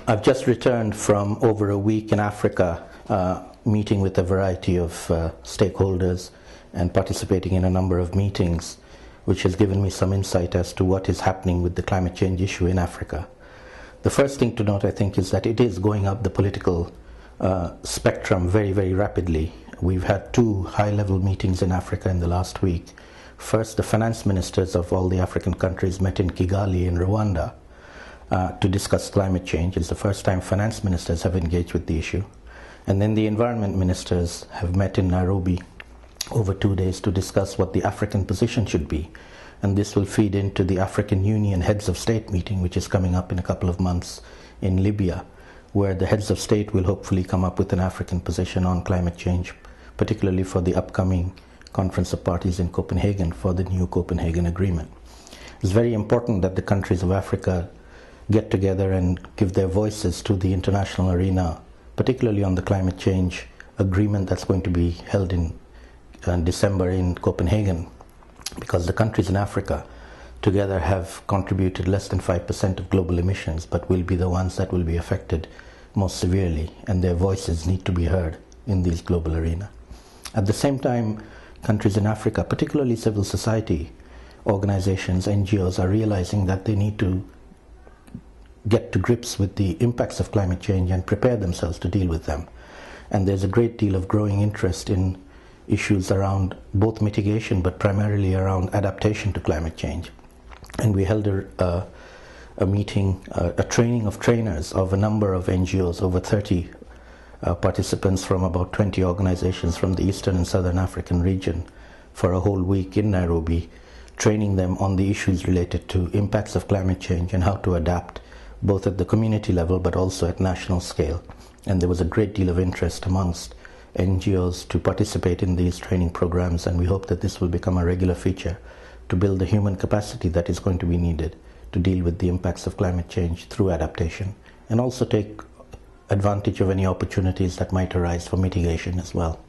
I've just returned from over a week in Africa, meeting with a variety of stakeholders and participating in a number of meetings, which has given me some insight as to what is happening with the climate change issue in Africa. The first thing to note, I think, is that it is going up the political spectrum very, very rapidly. We've had two high-level meetings in Africa in the last week. First, the finance ministers of all the African countries met in Kigali in Rwanda to discuss climate change. It's the first time finance ministers have engaged with the issue. And then the environment ministers have met in Nairobi over 2 days to discuss what the African position should be. And this will feed into the African Union Heads of State meeting, which is coming up in a couple of months in Libya, where the heads of state will hopefully come up with an African position on climate change, particularly for the upcoming Conference of Parties in Copenhagen for the new Copenhagen Agreement. It's very important that the countries of Africa get together and give their voices to the international arena, particularly on the climate change agreement that's going to be held in December in Copenhagen, because the countries in Africa together have contributed less than 5% of global emissions, but will be the ones that will be affected most severely, and their voices need to be heard in this global arena. At the same time, countries in Africa, particularly civil society organizations, NGOs, are realizing that they need to get to grips with the impacts of climate change and prepare themselves to deal with them. And there's a great deal of growing interest in issues around both mitigation, but primarily around adaptation to climate change. And we held a meeting, a training of trainers of a number of NGOs, over 30 participants from about 20 organizations from the Eastern and Southern African region, for a whole week in Nairobi, training them on the issues related to impacts of climate change and how to adapt, both at the community level but also at national scale. And there was a great deal of interest amongst NGOs to participate in these training programs, and we hope that this will become a regular feature to build the human capacity that is going to be needed to deal with the impacts of climate change through adaptation, and also take advantage of any opportunities that might arise for mitigation as well.